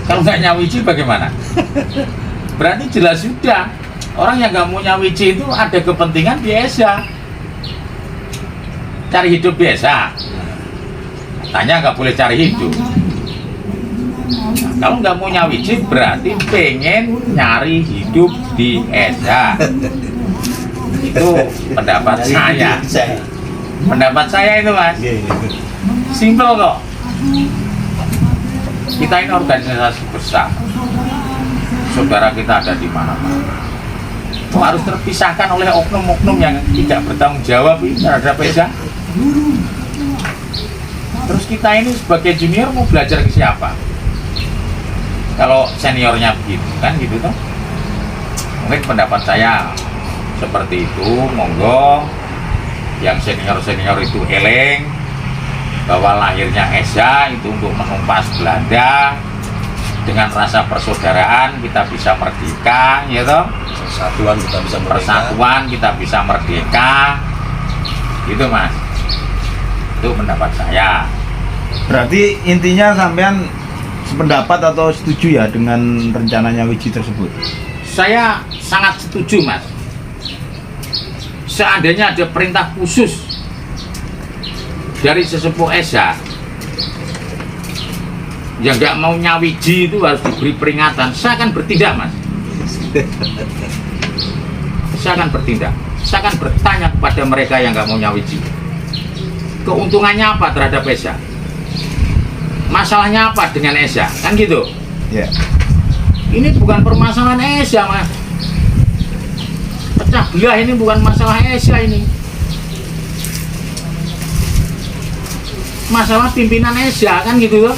Kalau nggak nyawiji bagaimana? Berarti jelas sudah orang yang nggak mau nyawiji itu ada kepentingan biasa, cari hidup biasa. Tanya nggak boleh cari hidup. Nah, kalau nggak mau nyawiji berarti pengen nyari hidup di Esa. Itu pendapat saya. Pendapat saya itu mas. Simpel kok. Kita ini organisasi besar. Saudara kita ada di mana-mana. Kok harus terpisahkan oleh oknum-oknum yang tidak bertanggung jawab terhadap Esa? Terus kita ini sebagai junior mau belajar ke siapa? Kalau seniornya begitu kan gitu toh. Mungkin pendapat saya seperti itu, monggo yang senior-senior itu eleng bahwa lahirnya Esa itu untuk menumpas Belanda, dengan rasa persaudaraan kita bisa merdeka, ya toh. Persatuan kita bisa merdeka. Persatuan kita bisa merdeka. Gitu mas. Itu pendapat saya. Berarti intinya sampean sependapat atau setuju ya dengan rencananya Wiji tersebut? Saya sangat setuju mas. Seandainya ada perintah khusus dari sesepuh Esa yang nggak mau nyawiji itu harus diberi peringatan, saya akan bertindak mas. Saya akan bertindak. Saya akan bertanya kepada mereka yang nggak mau nyawiji, keuntungannya apa terhadap Esa, masalahnya apa dengan Esa, kan gitu. Ya. Ini bukan permasalahan Esa mas, pecah belah ini bukan masalah Esa, ini masalah pimpinan Esa, kan gitu loh.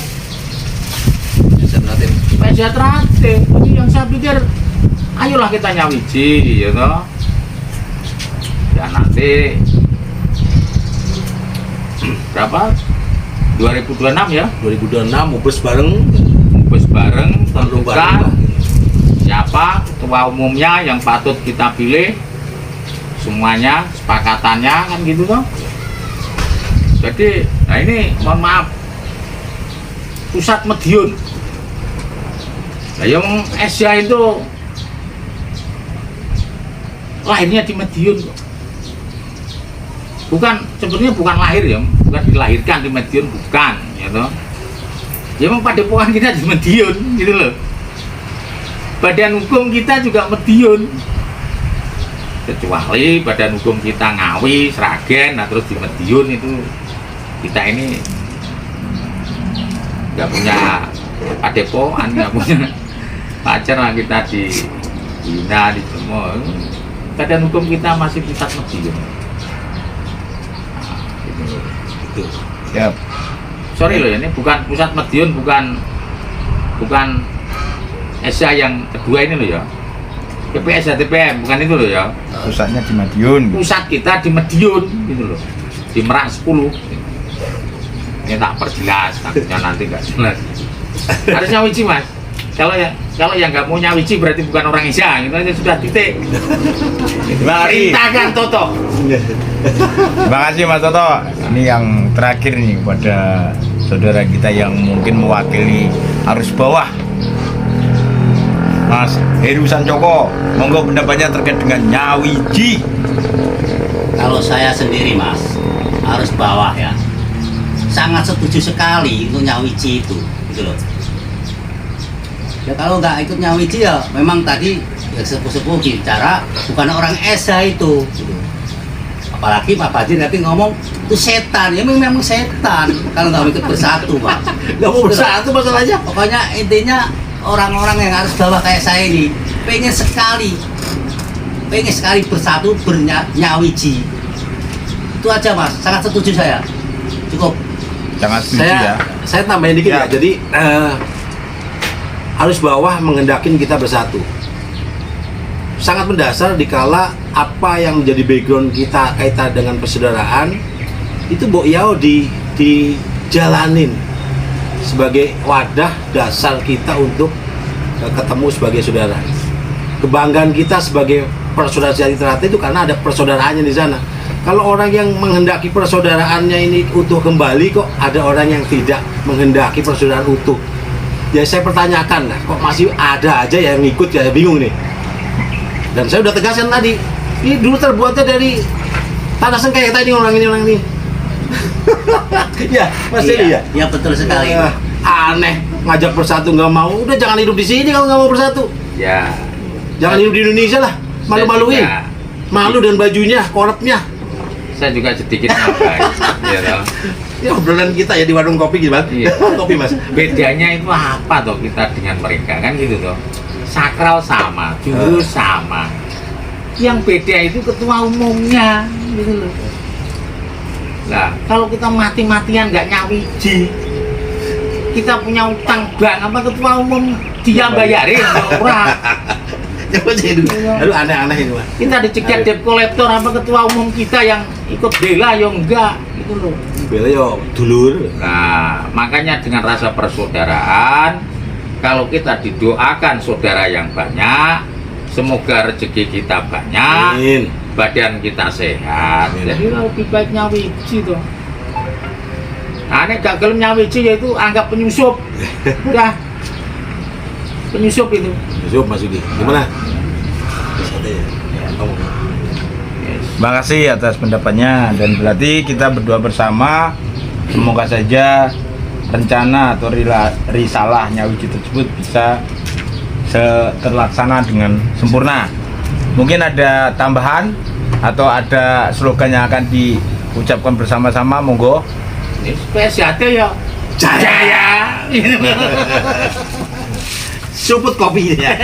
Esa terakhir, ini yang saya pikir, ayolah kita nyawiji, ya toh. Dan nanti berapa? 2026 ya? 2026 mubes bareng, Mubes bareng, tentukan bareng. siapa ketua umumnya yang patut kita pilih, semuanya sepakatannya kan gitu toh. Jadi, nah ini mohon maaf, pusat Madiun. Nah, yang Esa itu lahirnya di Madiun kok. Bukan, sebenarnya bukan lahir ya, bukan dilahirkan di Madiun, bukan, ya toh. Ya memang padepokan kita di Madiun, gitu loh. Badan hukum kita juga Madiun. Kecuali badan hukum kita Ngawi, Sragen, nah terus di Madiun itu kita ini nggak punya padepokan, nggak punya pacar lah, kita di Bina, di semua. Badan hukum kita masih pusat Madiun. Nah, gitu. Siap. Sorry loh, ini bukan pusat Madiun, bukan Esa yang kedua ini loh ya. PPS TPM bukan itu loh ya. Pusatnya di Madiun. Pusat kita di Madiun gitu loh. Di Merak 10. Ini tak perjelas, takutnya nanti nggak jelas. Harusnya nyawiji mas. Kalau yang nggak mau nyawiji berarti bukan orang Esa, gitu aja sudah, titik. Perintahkan Toto. Terima kasih Mas Toto. Ini yang terakhir nih kepada saudara kita yang mungkin mewakili arus bawah. Mas Heru Sancoko, monggo pendapatnya terkait dengan nyawiji. Kalau saya sendiri mas, arus bawah ya, sangat setuju sekali untuk nyawiji itu, gitu loh. Ya kalau nggak ikut nyawiji ya memang tadi ya sepuh-sepuh bicara bukan orang Esa itu, gitu. Apalagi Pak Badir nanti ngomong itu setan, ya memang setan kalau nggak ikut bersatu pak. Nggak mau bersatu masalahnya. Pokoknya intinya orang-orang yang harus bawah kayak saya ini pengen sekali bersatu bernyawiji. Itu aja mas, sangat setuju saya. Cukup. Jangan setuju ya. Saya tambahin dikit ya. Ya. Jadi arus bawah menghendakin kita bersatu. Sangat mendasar dikala apa yang menjadi background kita kaitan dengan persaudaraan itu Mbok Yao dijalanin sebagai wadah dasar kita untuk ketemu sebagai saudara. Kebanggaan kita sebagai persaudaraan terakhir itu karena ada persaudaraannya di sana. Kalau orang yang menghendaki persaudaraannya ini utuh kembali, kok ada orang yang tidak menghendaki persaudaraan utuh. Ya saya pertanyakan lah, kok masih ada aja yang ngikut ya, bingung nih. Dan saya udah tegaskan tadi, ini dulu terbuatnya dari tanah sengketa ini orang ini. Ya, Mas Dedi ya. Ya betul sekali. Aneh, ngajak bersatu nggak mau. Udah jangan hidup di sini kalau nggak mau bersatu. Ya, Jangan hidup di Indonesia lah, malu-maluin. Saya juga- Malu dan bajunya, korupnya. saya juga sedikit nambahin, ya toh. Ya obrolan kita ya di warung kopi gitu, Bang. Iya. Kopi, Mas. Bedanya itu apa toh kita dengan mereka, kan gitu toh. Sakral sama, jurus sama. Yang beda itu ketua umumnya, gitu loh. Nah, kalau kita mati-matian nggak nyawiji, kita punya utang bank, apa ketua umum dia bayarin orang. Coba saya dulu. Aduh aneh-aneh ini, Mas. Kita dicegat debt collector, apa ketua umum kita yang ikut bela ya enggak, gitu loh. Bela yo dulur. Nah, makanya dengan rasa persaudaraan, kalau kita didoakan saudara yang banyak, semoga rezeki kita banyak, Amin. badan kita sehat. Amin. Jadi lebih baik nyawiji tuh. Nah, ini gak gelem nyawiji yaitu anggap penyusup. Udah. Penyusup itu. Yusuf, Mas Yudi. Gimana? Santai ya. Kamu. Yes. Terima kasih atas pendapatnya, dan berarti kita berdua bersama semoga saja rencana atau risalah Nyawiji tersebut bisa terlaksana dengan sempurna. Mungkin ada tambahan atau ada slogan yang akan diucapkan bersama-sama, monggo. Ini spesialnya ya. Jaya. Suput kopi ya.